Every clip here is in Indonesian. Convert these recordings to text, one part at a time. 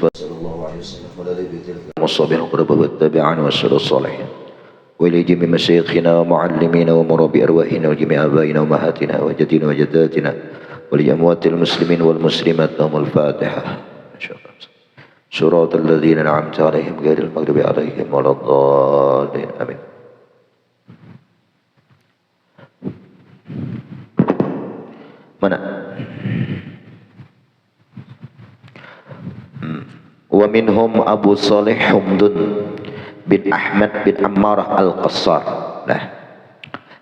المصطفى صلى الله عليه وسلم وعلى آله المصابين وقربه والتابعين والسلف الصالحين وإلى جميع مشايخنا ومعلمينا ومربي أرواحنا وجميع آبائنا وأمهاتنا وجدنا وجداتنا ولأموات المسلمين والمسلمات لهم الفاتحة إن شاء الله. صراط الذين أنعمت عليهم غير المغضوب عليهم ولا الضالين آمين. Mana? Wa minhum Abu Salih Humdun bin Ahmad bin Ammarah Al-Qassar. Nah,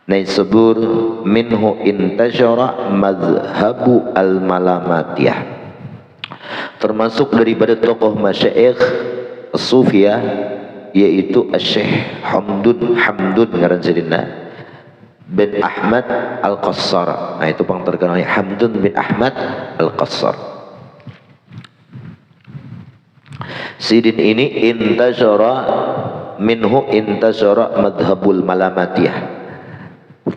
Naisabur minhu intajara madhabu al-malamatiyah. Termasuk daripada tokoh masyaikh Sufiyah yaitu Syekh Hamdun ngaran Sayyidina bin Ahmad Al-Qassar. Nah, itu pang terkenalnya Hamdun bin Ahmad Al-Qassar. Sidin ini minhu intajara madhabul malamatiyah.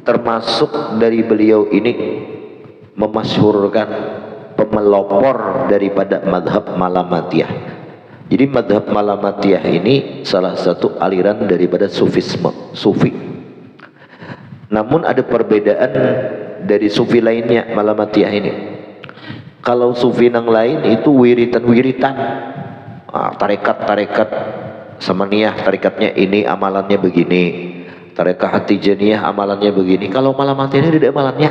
Termasuk dari beliau ini memasyhurkan pemelopor daripada madhab malamatiyah. Jadi madhab malamatiyah ini salah satu aliran daripada sufisme, sufi. Namun ada perbedaan dari sufi lainnya malamatiyah ini. Kalau sufi yang lain itu wiritan-wiritan, tarekat-tarekat samaniyah, tarekatnya ini amalannya begini, tarekat tijaniyah amalannya begini. Kalau malamatiyah ini tidak amalannya,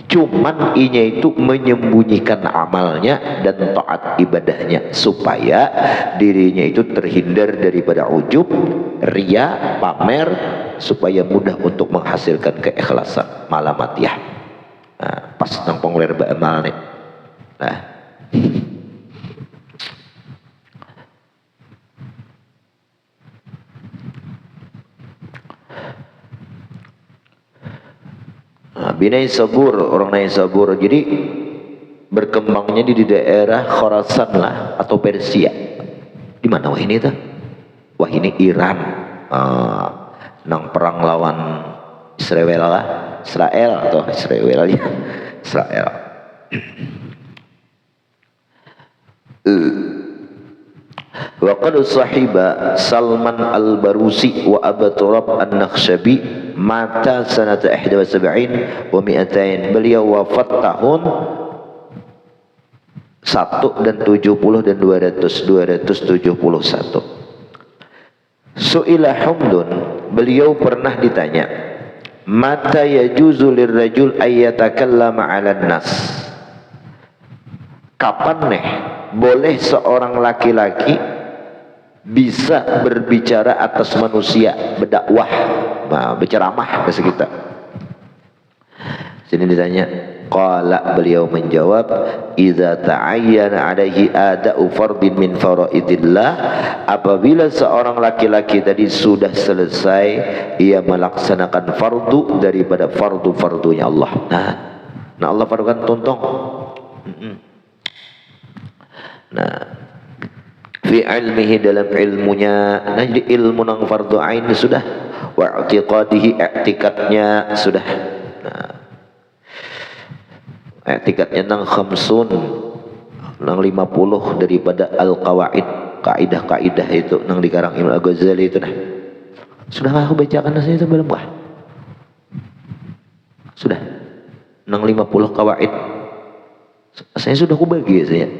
cuman inya itu menyembunyikan amalnya dan taat ibadahnya supaya dirinya itu terhindar daripada ujub, riya, pamer, supaya mudah untuk menghasilkan keikhlasan malamatiyah. Nah, pas nang pengler amal nih. Nah, Naisabur, orang Naisabur. Jadi berkembangnya di daerah Khorasan lah atau Persia. Di mana wah ini tuh? Wah ini Iran. Nang perang lawan Israel lah, Israel. Wa qad sahiba Salman al-Barusi wa Abu Turab an-Nakhshabi mata sanata 71 wa 200. Beliau wafat tahun 1 dan 70 dan 271. Su'ila Humdun, beliau pernah ditanya, mata yajuzu lirrajul ayyatakallama 'alan nas. Kapan nih boleh seorang laki-laki bisa berbicara atas manusia, berdakwah, berceramah bahasa kita. Sini ditanya, qala, beliau menjawab, idza ta'ayyana 'alaihi ada'u fardin min faraidillah, apabila seorang laki-laki tadi sudah selesai ia melaksanakan fardu daripada fardu-fardunya Allah. Nah Allah fardukan tuntong. Nah, fi ilmihi, dalam ilmunya. Nah, jadi ilmu nang fardu ain sudah, wa i'tiqadihi, i'tikadnya sudah. Nah, i'tikadnya nang khamsun, nang 50 daripada al-qawaid, kaidah-kaidah itu nang dikarang Imam Al-Ghazali itu. Nah, sudah aku bacakan saya itu belum kah? Sudah nang 50 kawaid saya sudah aku bagi saya.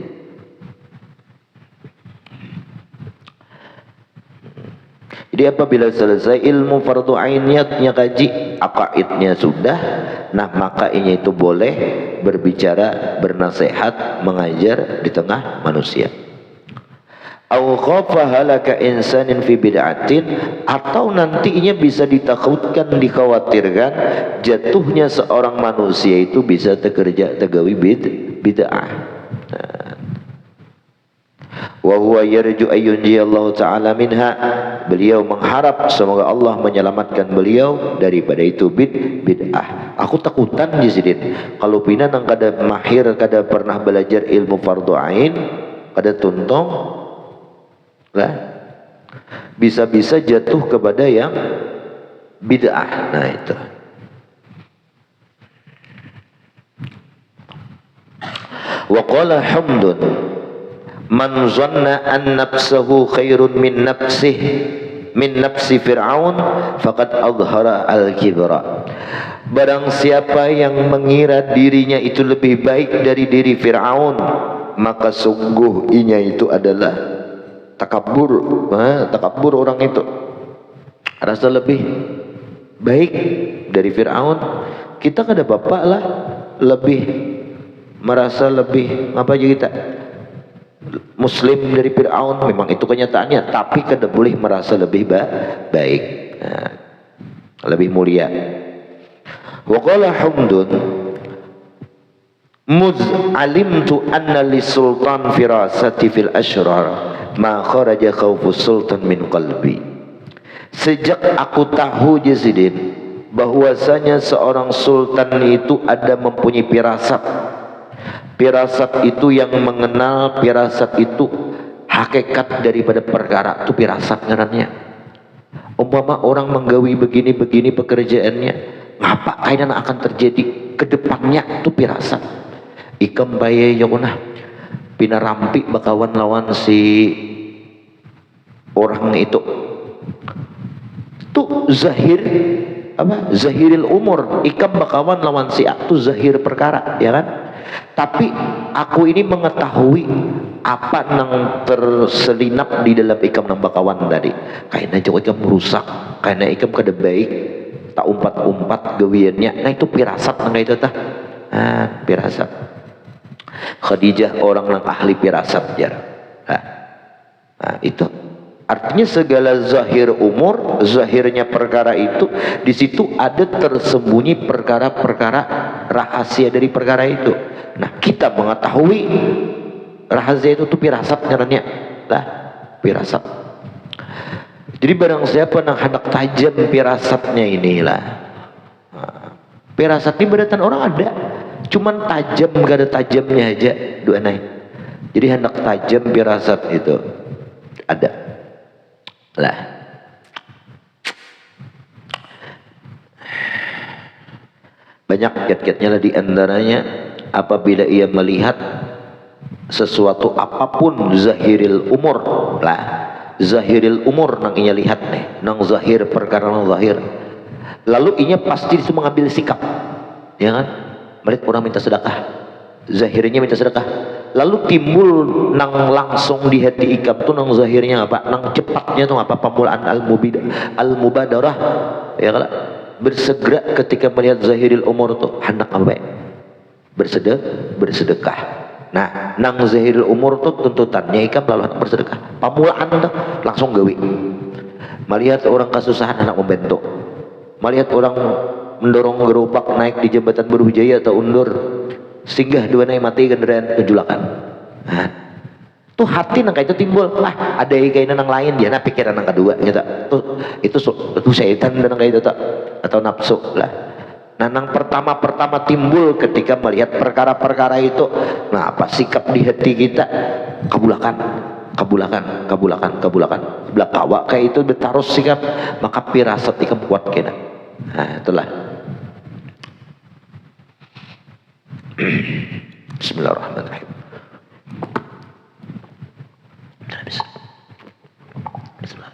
Jadi apabila selesai ilmu fardu ainnya kaji, akaidnya sudah, nah maka ini itu boleh berbicara, bernasihat, mengajar di tengah manusia. Au khafa halaka insanin fi bid'atin, atau nantinya bisa ditakutkan, dikhawatirkan jatuhnya seorang manusia itu bisa tegawi bid'ah. Wa huwa yarju ayyunjiyallahu ta'ala minha, beliau mengharap semoga Allah menyelamatkan beliau daripada itu bid'ah. Aku takutan jisidin kalau pina nang kada mahir, kada pernah belajar ilmu fardu ain, kada tuntong lah, bisa-bisa jatuh kepada yang bid'ah. Nah itu. Wa qala Hamdun, Man zanna an nafsahu khairun min nafsi Fir'aun faqad adhara al-kibra. Barang siapa yang mengira dirinya itu lebih baik dari diri Fir'aun, maka sungguh inya itu adalah takabur. Takabur orang itu rasa lebih baik dari Fir'aun. Kita kada bapak lah lebih merasa lebih apa aja kita muslim dari Fir'aun, memang itu kenyataannya, tapi kada boleh merasa lebih baik, lebih mulia. Wa qala Hamdun muz alimtu anna li sultan firasati fil ashrar ma kharaja khawfu sultan min qalbi. Sejak aku tahu Yazidin bahwasanya seorang sultan itu ada mempunyai pirasat. Pirasat itu yang mengenal, pirasat itu hakikat daripada perkara, itu pirasat ngarannya. Umpama orang menggawi begini-begini pekerjaannya, ngapa kainan akan terjadi ke depannya, itu pirasat. Ikam baye yakunah pinarampi bakawan lawan si orang itu. Itu zahir apa? Zahiril umur. Ikam bakawan lawan si itu zahir perkara, ya kan? Tapi aku ini mengetahui apa yang terselinap di dalam ikam nang bakawan tadi. Kayaknya jauh ikam merusak, kayaknya ikam kada baik, tak umpat-umpat gawiannya. Nah itu pirasat nang itu tah. Pirasat. Khadijah orang yang ahli pirasat ya. Itu artinya segala zahir umur, zahirnya perkara itu, di situ ada tersembunyi perkara-perkara rahasia dari perkara itu. Nah kita mengetahui rahasia itu tuh pirasat ngarannya lah, pirasat. Jadi barang siapa yang hendak tajam pirasatnya inilah, pirasat ini beratan orang ada, cuman tajam gak ada tajamnya aja dua naik. Jadi hendak tajam pirasat itu ada lah. Banyak kiat-kiatnya lah, di antaranya apabila ia melihat sesuatu apapun zahiril umur lah, zahiril umur nang inya lihat nih, nang zahir perkara nang zahir, lalu inya pasti itu mengambil sikap, ya kan? Melihat orang minta sedekah, zahirnya minta sedekah, lalu timbul nang langsung di hati ikam tuh nang zahirnya apa, nang cepatnya tuh apa, pemulaan al-mubadarah, ya kan? Bersegera ketika melihat zahiril umur tuh hendak apa? Bersedekah. Nah, nang zahiril umur tuh tuntutannya ikam lalu hendak bersedekah. Pemulaan tuh langsung gawi. Melihat orang kesusahan hendak membantu. Melihat orang mendorong gerobak naik di jembatan Berhujaya atau undur, singgah dua naik mati kendaraan kejulakan. Nah, tuh hati nang itu timbul, ada kainan nang lain dia, nah pikiran nang kedua nyata. Itu setan dan nang itu atau nafsu lah. Nah, nang pertama timbul ketika melihat perkara-perkara itu. Nah, apa sikap di hati kita? Kabulakan. Belakawa kayak itu bertaruh sikap, maka pirasat ikam kuat kena. Nah, itulah. Bismillahirrahmanirrahim. Bismillah.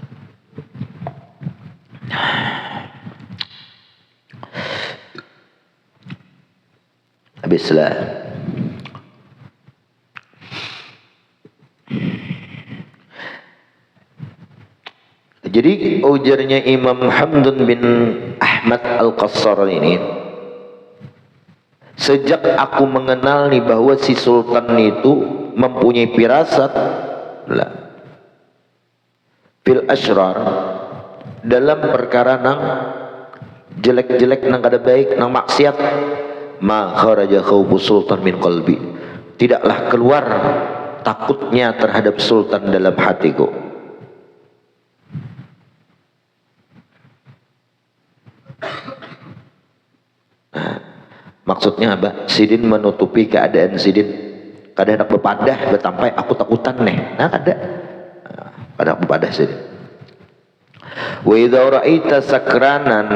Habislah. Jadi ujarnya Imam Hamdun bin Ahmad Al-Qassar ini, sejak aku mengenal nih bahwa si sultan itu mempunyai pirasat lah, fil ashrar, dalam perkara nang jelek-jelek, nang kada baik, nang maksiat, ma kharaja khawfu sultan min qalbi, tidaklah keluar takutnya terhadap sultan dalam hatiku. Maksudnya apa? Sidin menutupi keadaan Sidin, kadang hendak berpadah bertampai aku takutan nih. Nah kada pada berpadah Sidin. Wa idza ra'aita sakranan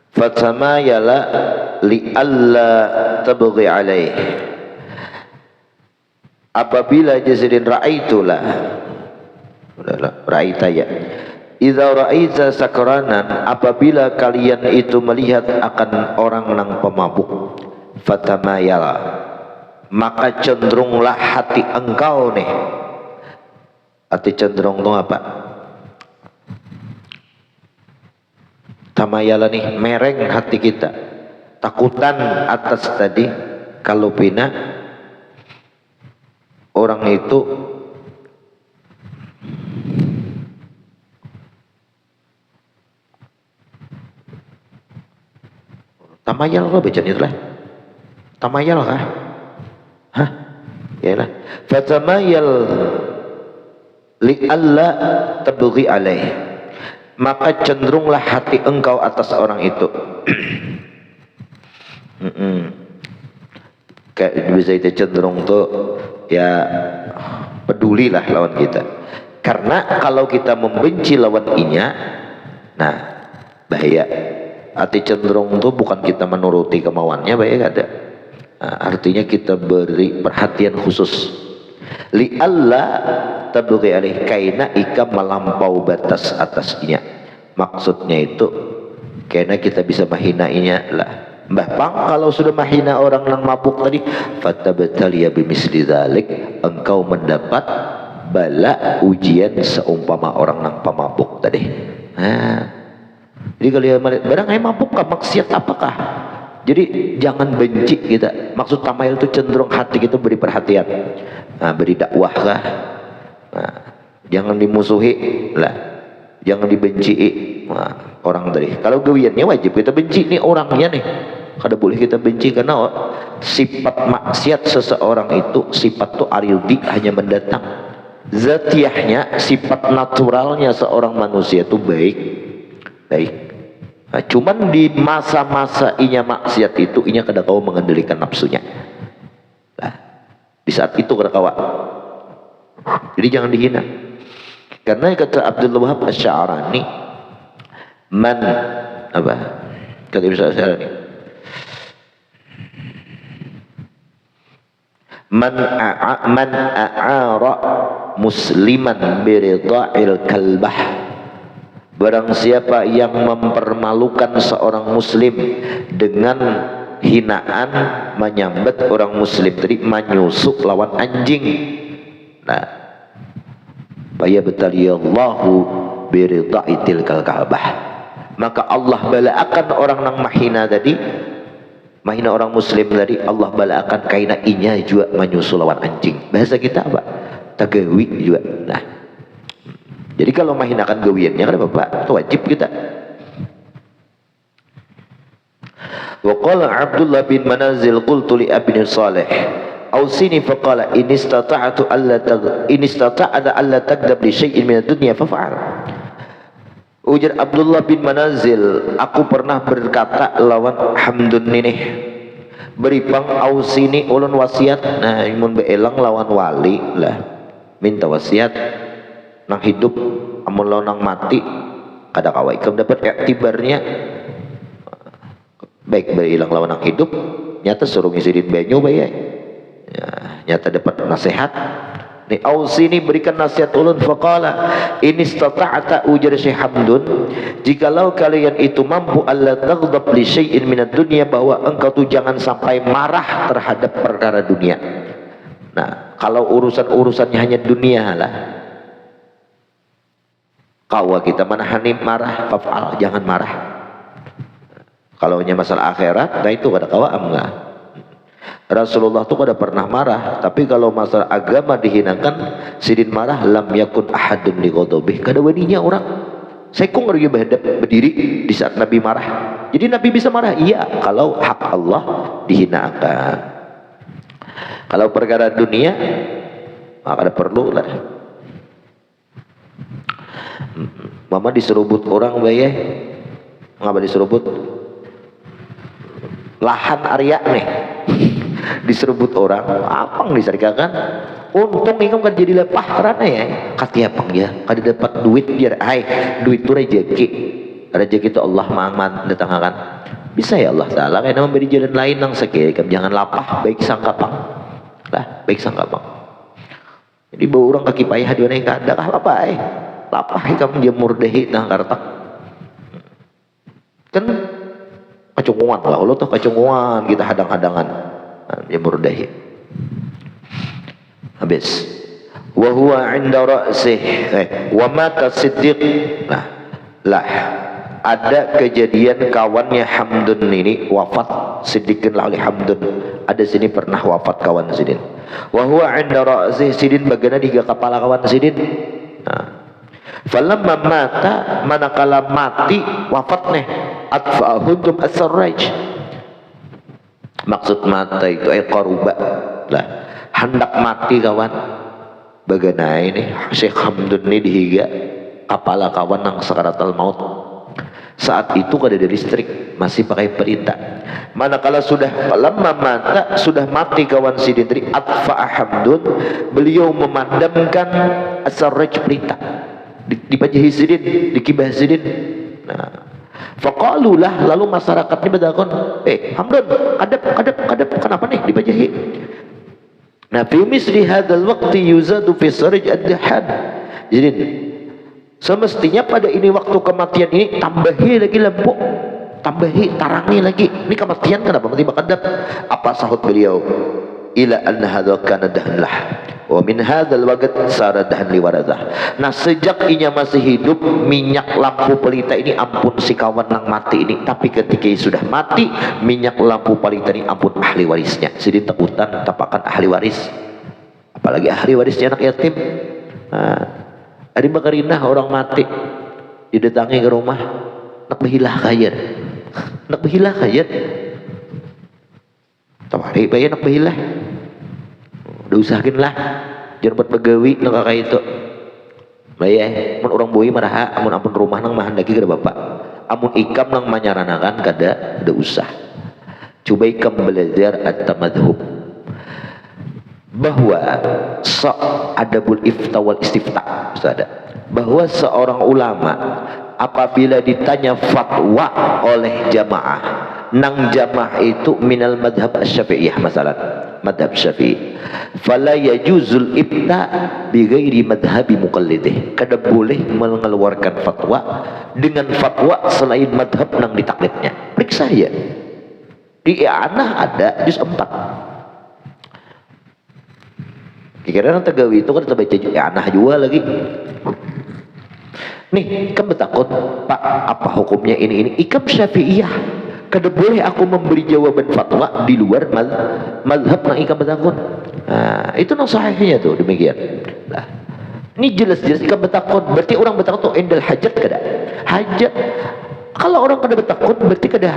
fatamayala li alla tabghi alaih. apabila jasadin ra'aitulah udahlah ra'aita ya idza ra'aita sakranan apabila kalian itu melihat akan orang nang pemabuk fatamayala maka cenderunglah hati engkau nih. Hati cenderung itu apa? Tamayala nih mereng hati kita takutan atas tadi kalau bina orang itu tamayal kah bacanya itu lah tamayal kah? Hah? Yalah fatamayal li'alla tabghi alaih maka cenderunglah hati engkau atas orang itu. Kayak bisa itu cenderung tuh ya pedulilah lawan kita, karena kalau kita membenci lawan inya nah bahaya. Hati cenderung tuh bukan kita menuruti kemauannya bahaya gak ada. Nah, artinya kita beri perhatian khusus li'alla tabghi alaih kaina ika melampau batas atasnya. Maksudnya itu karena kita bisa mahinainya lah. Mbah Pang kalau sudah mahina orang yang mabuk tadi fatabtaliya bimisli dzalik engkau mendapat bala ujian seumpama orang yang pemabuk tadi. Nah, jadi kalau barang yang mabuk kah maksiat apakah? Jadi jangan benci kita. Maksud tamayul itu cenderung hati kita beri perhatian. Nah, beri dakwah kah? Nah, jangan dimusuhi lah. Jangan dibenci orang tadi. Kalau gawiannya wajib kita benci nih orangnya nih. Kada boleh kita benci karena sifat maksiat seseorang itu sifat tuh aridhi hanya mendatang. Zatiahnya sifat naturalnya seorang manusia itu baik. Nah, cuman di masa-masa inya maksiat itu inya kada kau mengendalikan nafsunya. Nah, di saat itu kada kawa. Jadi jangan dihina. Karena kata Abdul Wahab Asy-Sya'rani man apa? Kata Ibnu Asy-Sya'rani man a'ara musliman biridha'il kalbah barang siapa yang mempermalukan seorang muslim dengan hinaan menyambat orang muslim tadi menyusuk lawan anjing. Nah, faya betaliyallahu biridha'itil kalbah maka Allah balaakan orang nang mahina tadi mahina orang muslim tadi Allah balaakan kaina inya juga menyusul lawan anjing. Bahasa kita apa? Tagawi juga. Nah, jadi kalau mahinakan gawiannya kan Bapak itu wajib kita. Wa qala Abdullah bin Manazil qultu li Abi Salih awsini faqala in istata'tu alla tagdab li syai'in min ad-dunya faf'al. Ujar Abdullah bin Manazil, aku pernah berkata lawan hamdun ini beri pang ausini ulun wasiat. Nah imun beelang lawan wali lah minta wasiat nang hidup amun lawan nang mati kada kawai kam dapat iktibarnya baik beelang lawan nang hidup nyata suruh ngisirin banyu bayai ya, nyata dapat nasihat nih ausini berikan nasihat ulun faqala in istata'ta ujar Syekh Hamdun jikalau kalian itu mampu alla taghdab li syai'in minad dunya bahwa engkau tuh jangan sampai marah terhadap perkara dunia. Nah kalau urusannya hanya dunia lah kawa kita manahani marah faf'al jangan marah. Kalau hanya masalah akhirat nah itu kada kawa enggak. Rasulullah itu kada pernah marah, tapi kalau masalah agama dihinakan sidin marah lam yakun ahadun li ghadabih kada waninya orang. Saya kok ngeri berdiri di saat Nabi marah. Jadi Nabi bisa marah iya kalau hak Allah dihinakan. Kalau perkara dunia maka kada perlu lah. Mama diserubut orang baye. Ngapa diserubut? Lahan Arya nih diserubut orang apang disarikakan untung ikam kan jadi lepah karena ya kati apang ya kada dapat duit biar duit itu rezeki itu Allah mangan datangkan bisa ya Allah Ta'ala karena memberi jalan lain nang sakit jangan lapah baik sangka pang lah baik sangka pang Jadi bawa orang kaki payah di mana kada apa lapah kamu jemur dehi nah kartak kan kacunguan lah Allah tuh kacunguan kita hadang-hadangan jemur dehi habis wa huwa 'inda ra'sih wa mata Siddiq. Nah lah ada kejadian kawannya Hamdun ini wafat, Siddiqin oleh Hamdun ada sini pernah wafat kawan Sidin. Wa huwa 'inda ra'sih, Sidin bagaimana di kepala kawan Sidin. Nah falamma mata, manakala mati wafat nih atfa'ahum as-sarraj, maksud mata itu qaruba lah hendak mati kawan bagaimana ini Syekh Hamdun ini dihiga kepala kawan yang sakaratul maut. Saat itu kada ada listrik, masih pakai perintah. Manakala sudah lama mata, sudah mati kawan Sidin tadi, atfa'a Hamdun, beliau memadamkan as-sarraj perintah. Dipajahi Sidin, dikibah Sidin. Nah, faqalulah, lalu masyarakatnya bertakon, Hamdun, kadap, kenapa nih dipajahi? Nah, fi misli hadzal waqti yuzadu fi sarraj ad-dahan. Jadi semestinya pada ini waktu kematian ini tambahi lagi lampu, tambahi tarangi lagi. Ini kematian kenapa mati bakadab? Apa sahut beliau? Ila anna hadza kana dahnlah wa min hadzal waqt sara dahli waradah. Nah sejak inya masih hidup minyak lampu pelita ini ampun si kawan yang mati ini, tapi ketika ia sudah mati minyak lampu pelita ini ampun ahli warisnya. Jadi takutan tapakan ahli waris, apalagi ahli warisnya anak yatim. Nah, ada bakarinah orang mati didatangi ke rumah nak behilah kaya nak behilah kaya tawari bayar nak behilah udah usahakin lah jangan buat begawi nak kakak itu bayar mun orang boi marah amun rumah nang mahan lagi kada bapak amun ikam nang menyaranakan kada usah coba ikam belajar at-tamadhub bahwa adabul ifta wal istifta ada bahwa seorang ulama apabila ditanya fatwa oleh jamaah nang jamaah itu minal madhab syafi'iyah masalah madhab syafi'i fala yajuzul ifta bighairi madhabi muqallidih kada boleh mengeluarkan fatwa dengan fatwa selain madhab nang ditaklidnya. Periksa ya di i'anah ada juz 4 kira-kira Tegawi itu kan kita baca anak juga lagi nih kan betakun Pak apa hukumnya ini ikam syafi'iyah kada boleh aku memberi jawaban fatwa di luar mazhab nang ikam betakun. Nah itu nang sahihnya tuh demikian. Nah ini jelas-jelas ikam betakun berarti orang betakun tuh endal hajat kada hajat. Kalau orang kada betakun berarti kada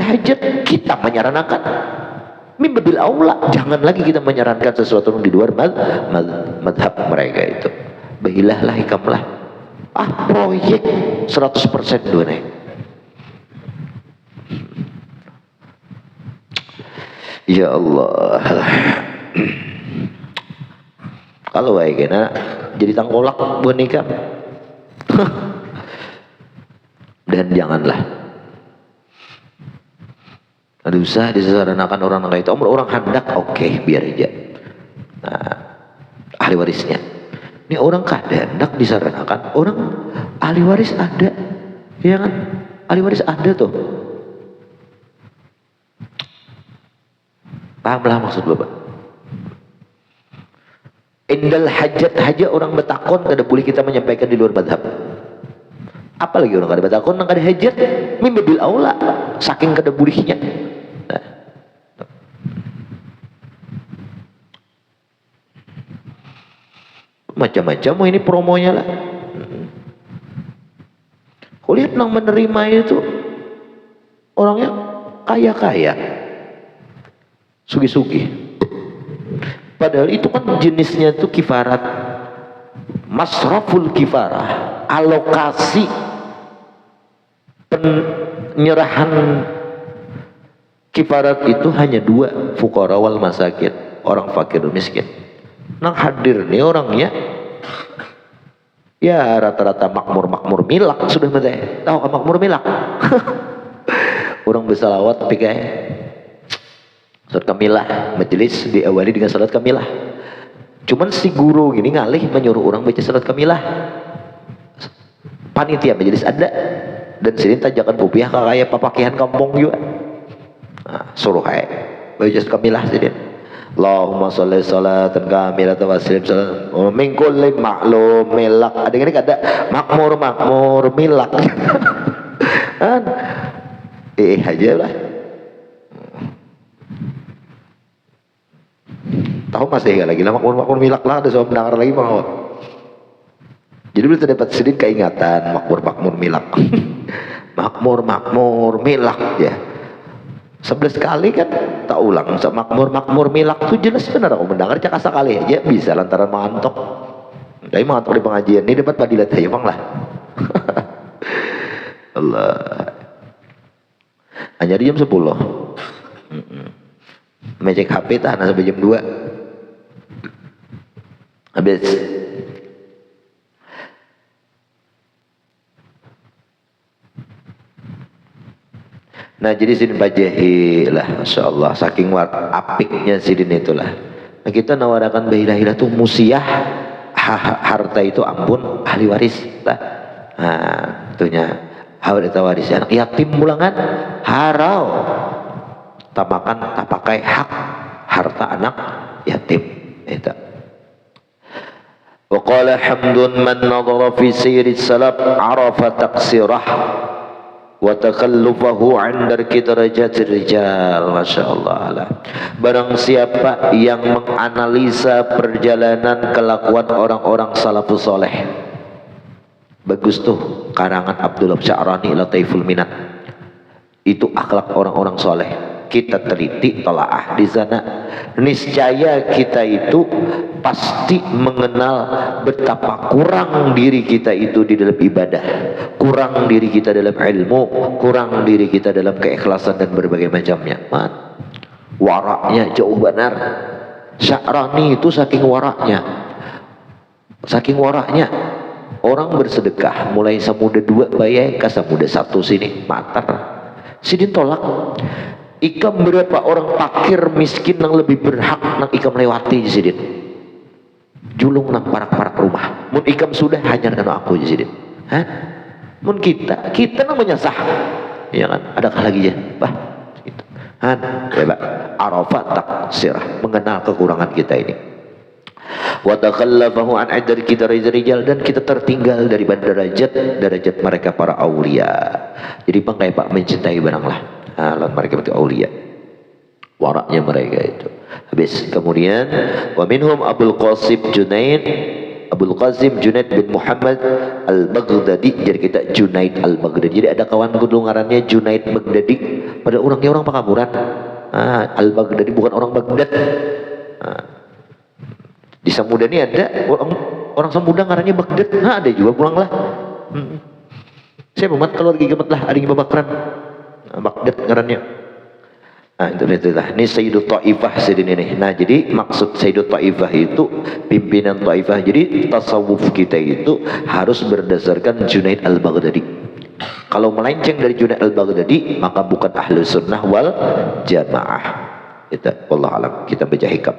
hajat. Kita menyarankan mimbil aula jangan lagi kita menyarankan sesuatu yang di luar madhab mereka itu. Bahilahlah hikamlah proyek 100% dua nih. Ya Allah kalau baik kena jadi tangkolak buat nikah dan janganlah ada usaha disaranakan orang itu orang hendak oke, biar aja. Nah, ahli warisnya ini orang kada hendak disaranakan orang ahli waris ada ya kan ahli waris ada tuh pahamlah maksud bapak indal hajat haja orang betakon kada boleh kita menyampaikan di luar madhab apalagi orang kada betakon nang kada hajat mimbil aula saking kada bolehnya. Macam-macam ini promonya lah. Kau lihat nang menerima itu orangnya kaya-kaya, sugi-sugi. Padahal itu kan jenisnya itu kifarat, masraful kifarah, alokasi penyerahan kifarat itu hanya 2, fuqara wal masakin, orang fakir miskin. Nang hadir nih orangnya ya rata-rata makmur milak sudah mete tahu kan makmur milak orang bersalawat pikai salat kamilah majelis diawali dengan salat kamilah Cuman si guru ini ngalih menyuruh orang baca surat kamilah. Panitia majelis ada, dan sini tajakan kopiah kayak papakihan kampung juga. Nah, suruh baca surat kamilah sini. Allahumma sholli sholatan kamilatan wa sallim salam min kulli ma'lum milak. Ada ini kata makmur milak. Kan aja lah. Tahu masih lagi lah makmur milak lah, ada soal mendengar lagi mau. Jadi bisa dapat sedikit keingatan makmur milak. makmur milak ya. 11 kali kan tak ulang makmur milak tuh jelas benar aku mendengar cak asa kali aja bisa lantaran mengantuk. Tapi mengantuk di pengajian ini dapat padilat aja bang lah. Allah. Hanya di jam 10. Mecek HP tahan sampai jam 2. Habis. Nah jadi sidin bajahi lah, Masya Allah, saking apiknya sidin itulah. Nah kita nawarakan bahilah tuh musiah harta itu ampun ahli waris lah. Nah itunya harta waris anak yatim bulangan harau tak makan tak pakai hak harta anak yatim itu. Wa qala hamdun man nadhara fi sayri salaf arafa taqsirah wa takallufahu 'inda darajat rijal. Masya Allah. Barang siapa yang menganalisa perjalanan kelakuan orang-orang salafus soleh, bagus tuh karangan Abdullah Sya'rani Lataiful Minat, itu akhlak orang-orang soleh. Kita teliti telaah di sana, niscaya kita itu pasti mengenal betapa kurang diri kita itu di dalam ibadah, kurang diri kita dalam ilmu, kurang diri kita dalam keikhlasan dan berbagai macamnya. Waraknya jauh benar. Sya'rani itu saking waraknya orang bersedekah mulai samuda 2 bayai ke samuda 1 sini matar sidin tolak. Ikam berapa orang fakir miskin yang lebih berhak nang ikam lewati sidin julung nang parak-parak rumah mun ikam sudah hanya dengan aku sidin. Mun kita nang menyasah ya kan, adakah lagi ya bah gitu. Ya Pak, arafat taksirah, mengenal kekurangan kita ini. Wa takhallafahu an adar kita rijal, dan kita tertinggal dari derajat mereka para aulia. Jadi bangkai Pak mencintai barang lah. Lawan mereka itu aulia. Waraknya mereka itu. Habis kemudian wa minhum Abul Qasim Junaid bin Muhammad Al-Baghdadi. Jadi kita Junaid Al-Baghdadi. Jadi ada kawan kudu ngarannya Junaid Baghdadi. Pada orangnya orang Pakaburan. Al-Baghdadi bukan orang Baghdad. Di Samuda ini ada orang Samuda ngarannya Baghdad. Ada juga pulang lah. Saya mumat kalau lagi gemet lah ada yang babakran. Baghdad ngarannya. Nah itu lah. Ini Sayyidut Ta'ifah sidin ini. Nah jadi maksud Sayyidut Ta'ifah itu pimpinan Ta'ifah. Jadi tasawuf kita itu harus berdasarkan Junaid Al-Baghdadi. Kalau melenceng dari Junaid Al-Baghdadi maka bukan ahlu sunnah wal jamaah. Wallahu alam. Kita baca hikam.